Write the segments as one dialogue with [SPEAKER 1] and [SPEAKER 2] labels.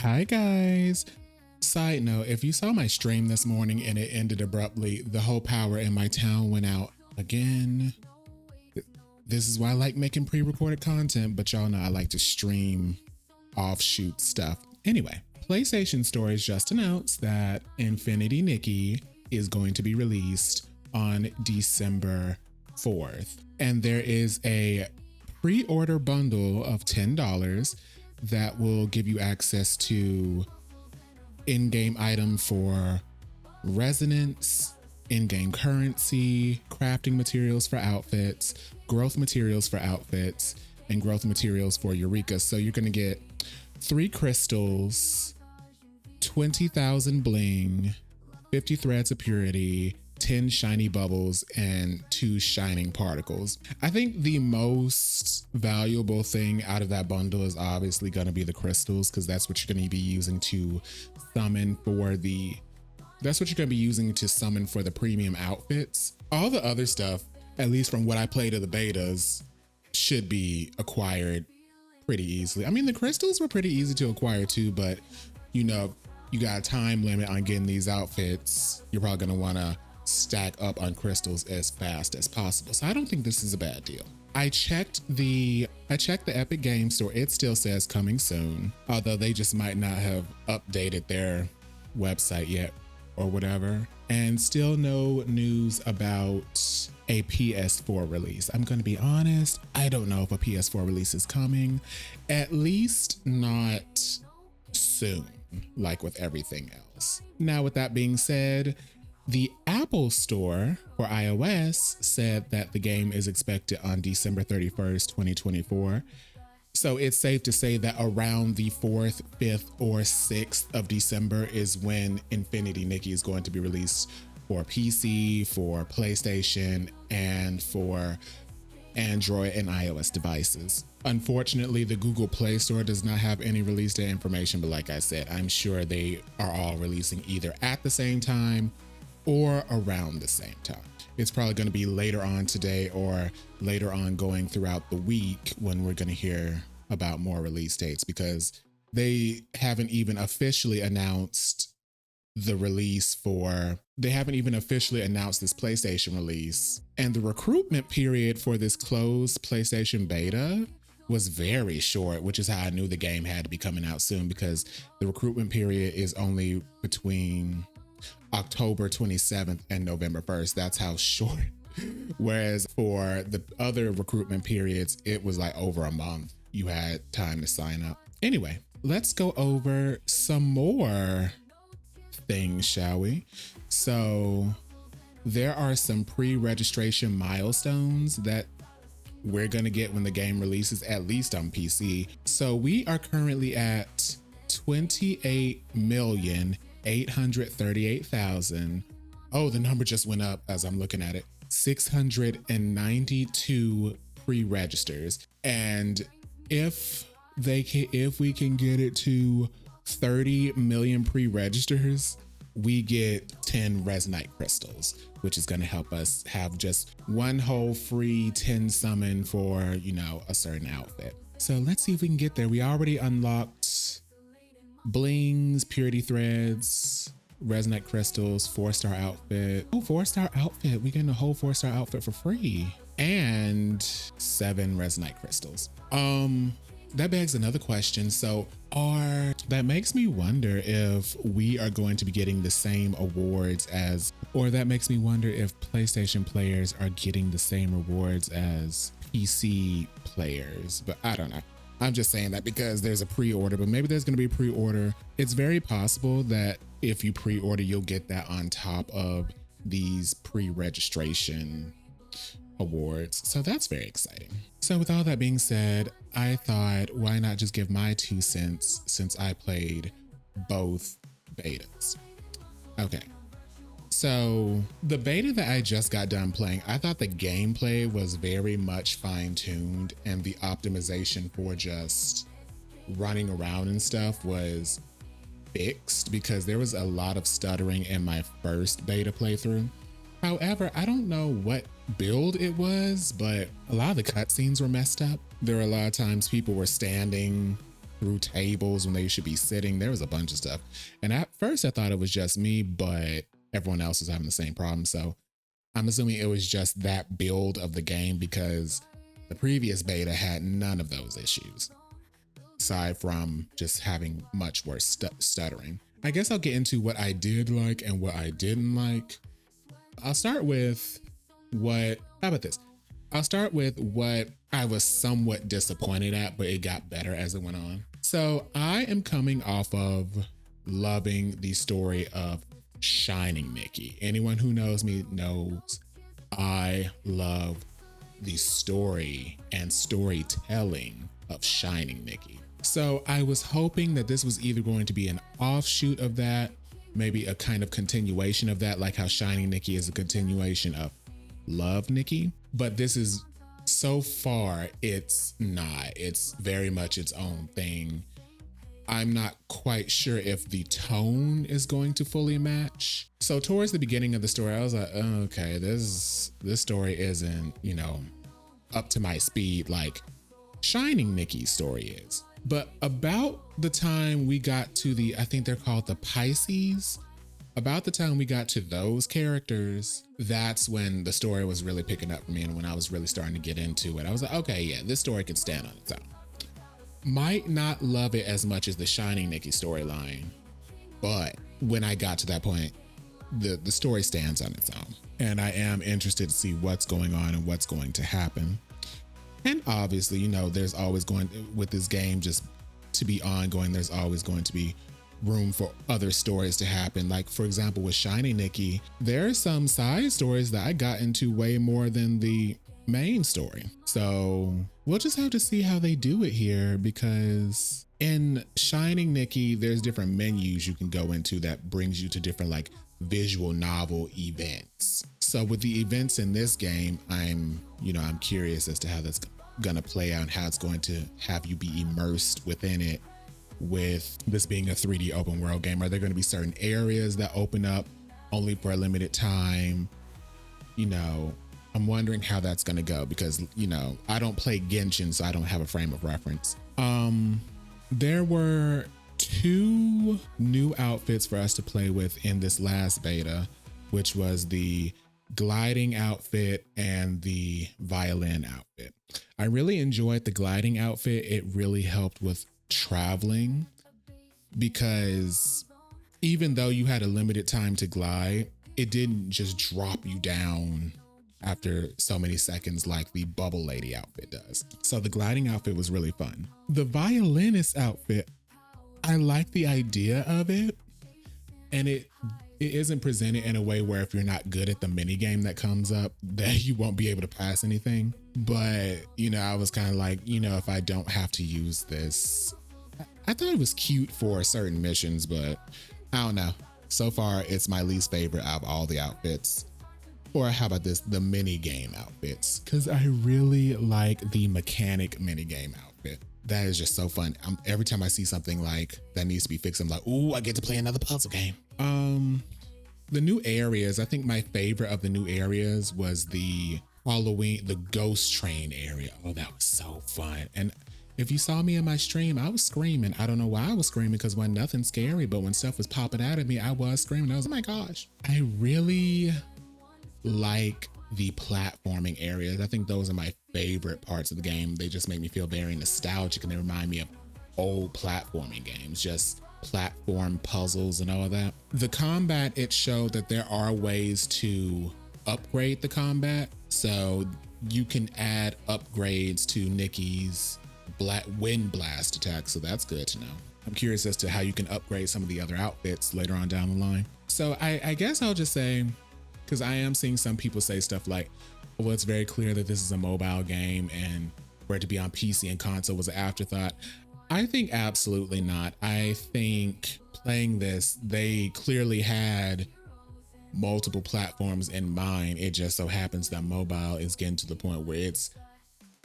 [SPEAKER 1] Hi guys. Side note, if you saw my stream this morning and it ended abruptly, the whole power in my town went out again. This is why I like making pre-recorded content, but y'all know I like to stream offshoot stuff. Anyway, PlayStation Stories just announced that Infinity Nikki is going to be released on December 4th. And there is a pre-order bundle of $10 that will give you access to in-game item for resonance, in-game currency, crafting materials for outfits, growth materials for outfits, and growth materials for Eureka. So you're going to get 3 crystals, 20,000 bling, 50 threads of purity, 10 shiny bubbles, and 2 shining particles. I think the most valuable thing out of that bundle is obviously going to be the crystals, because that's what you're going to be using to summon for the premium outfits. All the other stuff, at least from what I played of the betas, should be acquired pretty easily. I mean, the crystals were pretty easy to acquire too, but you know, you got a time limit on getting these outfits. You're probably going to want to stack up on crystals as fast as possible. So I don't think this is a bad deal. I checked the Epic Game Store. It still says coming soon, although they just might not have updated their website yet or whatever. And still no news about a PS4 release. I'm going to be honest, I don't know if a PS4 release is coming, at least not soon, like with everything else. Now, with that being said, the Apple Store for iOS said that the game is expected on December 31st, 2024. So it's safe to say that around the 4th, 5th, or 6th of December is when Infinity Nikki is going to be released for PC, for PlayStation, and for Android and iOS devices. Unfortunately, the Google Play Store does not have any release date information, but like I said, I'm sure they are all releasing either at the same time or around the same time. It's probably going to be later on today or later on going throughout the week when we're going to hear about more release dates, because they haven't even officially announced this PlayStation release. And the recruitment period for this closed PlayStation beta was very short, which is how I knew the game had to be coming out soon, because the recruitment period is only between October 27th and November 1st. That's how short. Whereas for the other recruitment periods, it was like over a month. You had time to sign up. Anyway, let's go over some more things, shall we? So there are some pre-registration milestones that we're going to get when the game releases, at least on PC. So we are currently at 28,838,000. Oh, the number just went up as I'm looking at it. 692 pre-registers. And if we can get it to 30 million pre-registers, we get 10 Resonite crystals, which is going to help us have just one whole free 10 summon for, you know, a certain outfit. So let's see if we can get there. We already unlocked blings, purity threads, Resonite crystals, 4-star outfit. Oh, 4-star outfit. We getting a whole 4-star outfit for free. And 7 Resonite crystals. That begs another question. So that makes me wonder if we are going to be getting the same awards or that makes me wonder if PlayStation players are getting the same rewards as PC players, but I don't know. I'm just saying that because there's a pre-order, but maybe there's going to be a pre-order. It's very possible that if you pre-order, you'll get that on top of these pre-registration awards. So that's very exciting. So with all that being said, I thought, why not just give my 2 cents since I played both betas? Okay. So the beta that I just got done playing, I thought the gameplay was very much fine-tuned, and the optimization for just running around and stuff was fixed, because there was a lot of stuttering in my first beta playthrough. However, I don't know what build it was, but a lot of the cutscenes were messed up. There were a lot of times people were standing through tables when they should be sitting. There was a bunch of stuff. And at first I thought it was just me, but everyone else was having the same problem. So I'm assuming it was just that build of the game, because the previous beta had none of those issues, aside from just having much worse stuttering. I guess I'll get into what I did like and what I didn't like. I'll start with how about this? I'll start with what I was somewhat disappointed at, but it got better as it went on. So I am coming off of loving the story of Shining Nikki. Anyone who knows me knows I love the story and storytelling of Shining Nikki. So I was hoping that this was either going to be an offshoot of that, maybe a kind of continuation of that, like how Shining Nikki is a continuation of Love Nikki. But this is, so far, it's not. It's very much its own thing. I'm not quite sure if the tone is going to fully match. So towards the beginning of the story, I was like, oh, okay, this story isn't, up to my speed like Shining Nikki's story is. But about the time we got to I think they're called the Pisces, about the time we got to those characters, that's when the story was really picking up for me, and when I was really starting to get into it. I was like, okay, yeah, this story can stand on its own. Might not love it as much as the Shining Nikki storyline, but when I got to that point, the story stands on its own. And I am interested to see what's going on and what's going to happen. And obviously, there's always with this game just to be ongoing, there's always going to be room for other stories to happen. Like, for example, with Shining Nikki, there are some side stories that I got into way more than the main story. So we'll just have to see how they do it here, because in Shining Nikki, there's different menus you can go into that brings you to different like visual novel events. So with the events in this game, I'm curious as to how that's gonna play out and how it's going to have you be immersed within it. With this being a 3D open world game, are there going to be certain areas that open up only for a limited time? I'm wondering how that's going to go, because I don't play Genshin, so I don't have a frame of reference. There were 2 new outfits for us to play with in this last beta, which was the gliding outfit and the violin outfit. I really enjoyed the gliding outfit. It really helped with traveling, because even though you had a limited time to glide, it didn't just drop you down after so many seconds like the Bubble Lady outfit does. So the gliding outfit was really fun. The violinist outfit, I like the idea of it, and it isn't presented in a way where if you're not good at the mini game that comes up, that you won't be able to pass anything. But I was kind of like, if I don't have to use this, I thought it was cute for certain missions, but I don't know. So far, it's my least favorite out of all the outfits. Or how about this, the mini game outfits? Because I really like the mechanic mini game outfit. That is just so fun. Every time I see something like that needs to be fixed, I'm like, ooh, I get to play another puzzle game. The new areas, I think my favorite of the new areas was the Halloween, the ghost train area. Oh, that was so fun. And if you saw me in my stream, I was screaming. I don't know why I was screaming, because when nothing scary, but when stuff was popping out at me, I was screaming. I was, oh my gosh. I really like the platforming areas. I think those are my favorite parts of the game. They just make me feel very nostalgic, and they remind me of old platforming games, just platform puzzles and all of that. The combat, it showed that there are ways to upgrade the combat. So you can add upgrades to Nikki's wind blast attack. So that's good to know. I'm curious as to how you can upgrade some of the other outfits later on down the line. So I guess I'll just say, because I am seeing some people say stuff like, well, it's very clear that this is a mobile game, and for it to be on PC and console was an afterthought. I think absolutely not. I think playing this, they clearly had multiple platforms in mind. It just so happens that mobile is getting to the point where it's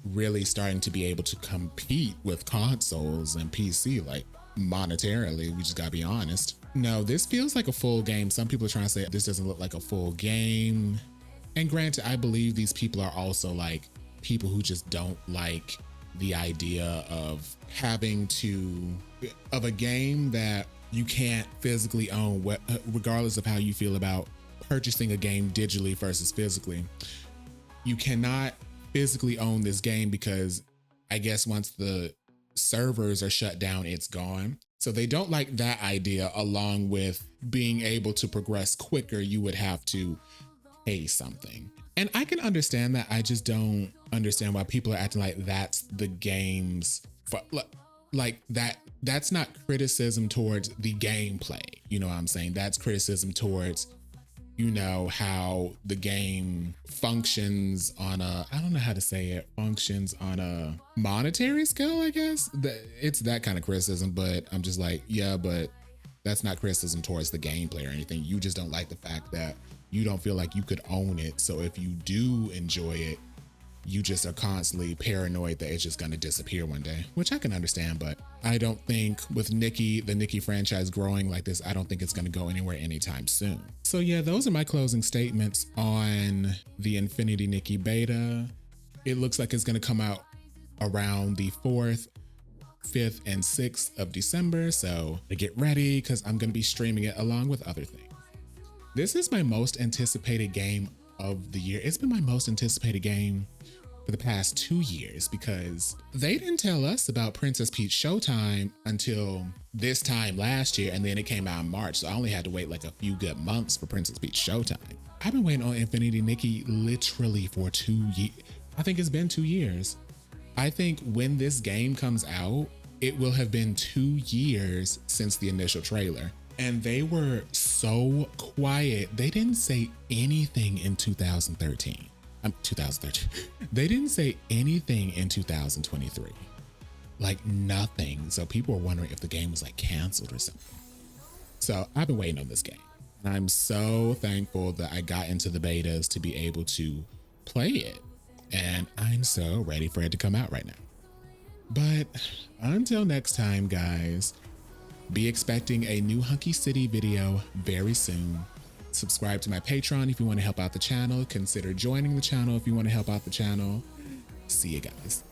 [SPEAKER 1] really starting to be able to compete with consoles and PC, like monetarily. We just gotta be honest. No, this feels like a full game. Some people are trying to say this doesn't look like a full game. And granted, I believe these people are also like people who just don't like the idea of of a game that you can't physically own, regardless of how you feel about purchasing a game digitally versus physically. You cannot physically own this game because I guess once the servers are shut down, it's gone. So they don't like that idea, along with being able to progress quicker, you would have to pay something. And I can understand that. I just don't understand why people are acting like that's the game's, like that's not criticism towards the gameplay. You know what I'm saying? That's criticism towards, you know, how the game functions on a, I don't know how to say it, functions on a monetary scale, I guess. It's that kind of criticism, but I'm just like, yeah, but that's not criticism towards the gameplay or anything. You just don't like the fact that you don't feel like you could own it. So if you do enjoy it, you just are constantly paranoid that it's just going to disappear one day, which I can understand. But I don't think with Nikki, the Nikki franchise growing like this, I don't think it's going to go anywhere anytime soon. So yeah, those are my closing statements on the Infinity Nikki beta. It looks like it's going to come out around the 4th, 5th, and 6th of December. So to get ready, because I'm going to be streaming it along with other things. This is my most anticipated game of the year. It's been my most anticipated game for the past 2 years because they didn't tell us about Princess Peach Showtime until this time last year, and then it came out in March. So I only had to wait like a few good months for Princess Peach Showtime. I've been waiting on Infinity Nikki literally for 2 years. I think it's been 2 years. I think when this game comes out, it will have been 2 years since the initial trailer. And they were so quiet. They didn't say anything in 2013. They didn't say anything in 2023. Like nothing. So people were wondering if the game was like canceled or something. So I've been waiting on this game. And I'm so thankful that I got into the betas to be able to play it. And I'm so ready for it to come out right now. But until next time, guys, be expecting a new Hunky City video very soon. Subscribe to my Patreon if you want to help out the channel. Consider joining the channel if you want to help out the channel. See you guys.